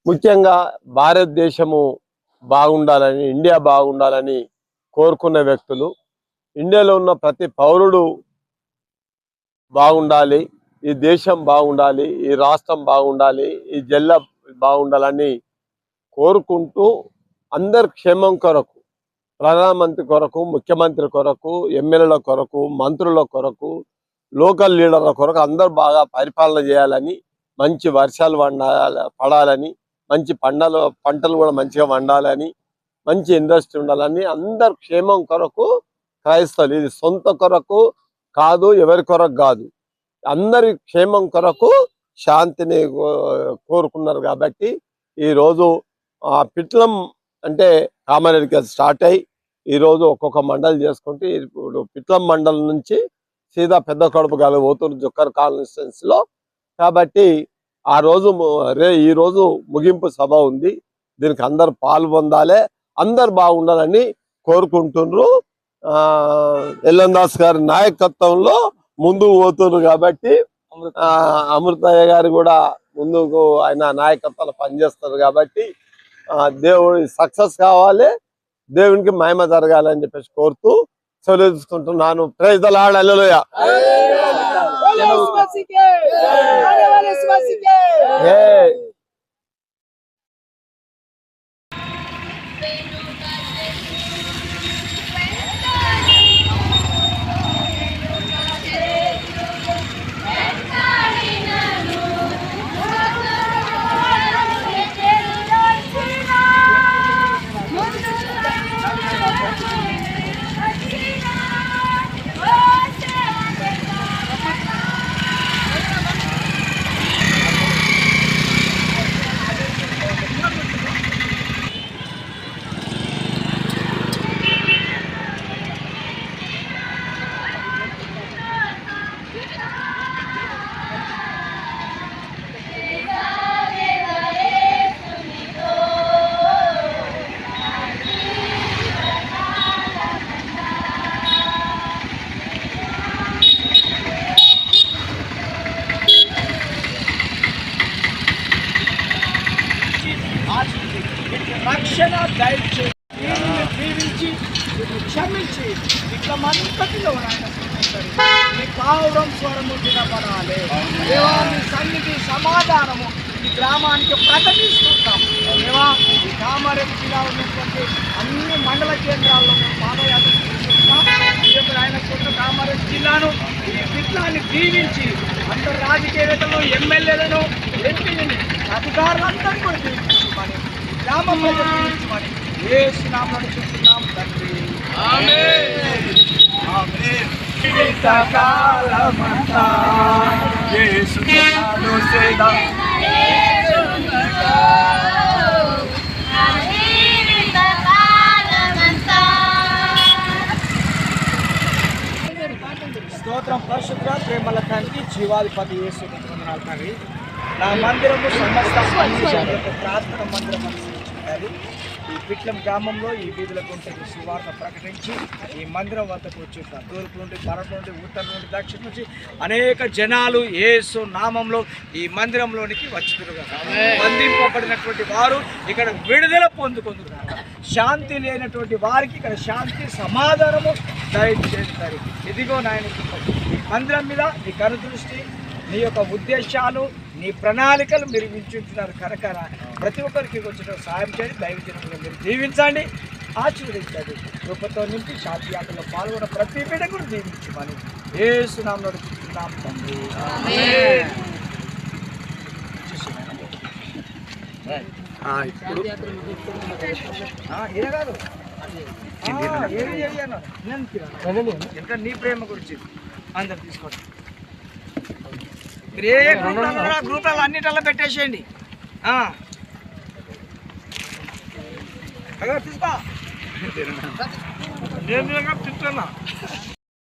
ముఖ్యంగా భారతదేశము బాగుండాలని, ఇండియా బాగుండాలని కోరుకున్న వ్యక్తులు. ఇండియాలో ఉన్న ప్రతి పౌరుడు బాగుండాలి, ఈ దేశం బాగుండాలి, ఈ రాష్ట్రం బాగుండాలి, ఈ జిల్లా బాగుండాలని కోరుకుంటూ అందరి క్షేమం కొరకు, ప్రధానమంత్రి కొరకు, ముఖ్యమంత్రి కొరకు, ఎమ్మెల్యేల కొరకు, మంత్రుల కొరకు, లోకల్ లీడర్ల కొరకు అందరూ బాగా పరిపాలన చేయాలని, మంచి వర్షాలు పడాలని, మంచి పంటలు కూడా మంచిగా వండాలని, మంచి ఇండస్ట్రీ ఉండాలని, అందరు క్షేమం కొరకు క్రైస్తవులు. ఇది సొంత కొరకు కాదు, ఎవరి కొరకు కాదు, అందరి క్షేమం కొరకు శాంతిని కోరుకున్నారు. కాబట్టి ఈరోజు పిట్లం అంటే కామారెడ్డికి స్టార్ట్ అయ్యి ఈరోజు ఒక్కొక్క మండలి చేసుకుంటే ఇప్పుడు పిట్లం మండలం నుంచి సీదా పెద్ద కడుపు గాలి పోతున్నారు జొక్కర్ కాన్స్టిట్యున్సీలో. కాబట్టి ఈరోజు ముగింపు సభ ఉంది. దీనికి అందరు పాల్గొందాలి, అందరు బాగుండాలని కోరుకుంటున్నారు. ఎల్లందాస్ గారి నాయకత్వంలో ముందుకు పోతున్నారు. కాబట్టి అమృతయ్య గారు కూడా ముందుకు ఆయన నాయకత్వంలో పనిచేస్తారు. కాబట్టి దేవుడి సక్సెస్ కావాలి, దేవునికి మహిమ జరగాలని చెప్పేసి కోరుతూ సెలవు తీసుకుంటున్నాను. ప్రైజ్ ది లార్డ్, హల్లెలూయా. రక్షణ దయచేసి దీవించి క్షమించి ఇట్లమంతటిలో మీ కావడం స్వరము వినపడాలి. దేవా మీ సన్నిధి సమాధానము ఈ గ్రామానికి ప్రకటిస్తుంటాం. దేవా ఈ కామారెడ్డి జిల్లా ఉన్నటువంటి అన్ని మండల కేంద్రాల్లో మేము పాదయాత్ర తీసుకుంటున్నాం. ఆయన కొత్త కామారెడ్డి జిల్లాను ఈ పిట్లాన్ని దీవించి అందరు రాజకీయవేత్తలను, ఎమ్మెల్యేలను, ఎంపీలను, అధికారులందరూ కూడా దీవించమని, గ్రామ ప్రజలు దీవించమని యేసు నామమున చెప్తున్నాం తండ్రి. ఆమేన్. ఆమేన్. జీవితకాలమంతా యేసు నామమున సేద స్తోత్రం. పరిశుద్ధ ప్రేమల తండ్రి, జీవాధిపతి యేసు వందనాలు తండ్రి. నా మందిరము సమస్త ప్రార్థన మందిరం అనుసరించాలి. ఈ పిట్లం గ్రామంలో ఈ వీధులకు ఉంటే సువార్త ప్రకటించి ఈ మందిరం వద్దకు వచ్చి తూర్పు నుండి, పడమటి నుండి, ఉత్తరం నుండి, దక్షిణ నుంచి అనేక జనాలు యేసు నామంలో ఈ మందిరంలోనికి వచ్చుతున్నారు. బంధింపబడినటువంటి వారు ఇక్కడ విడుదల పొందుకుంటున్నారు. శాంతి లేనటువంటి వారికి ఇక్కడ శాంతి, సమాధానము దయచేస్తారు. ఇదిగో నాయన ఈ మందిరం మీద నీ కనుదృష్టి, నీ యొక్క ఉద్దేశాలు, నీ ప్రణాళికలు మీరు వించుంటున్నారు కనుక ప్రతి ఒక్కరికి వచ్చిన సాయం చేయండి. దైవజనంలో మీరు దీవించండి, ఆశీర్వదించండి. కృపతో నింపి శాంతి యాత్రలో పాల్గొన్న ప్రతి బిడ్డ కూడా దీవించమని యేసు నామములో అడుగుతున్నాం తండ్రి. ఇప్పుడు ఇంకా నీ ప్రేమ గురించి అందరు తీసుకోండి. మీరు ఏ గ్రూప్లలో అన్నిటిలో పెట్టేసేయండి. తీసుకో నేను తింటున్నా.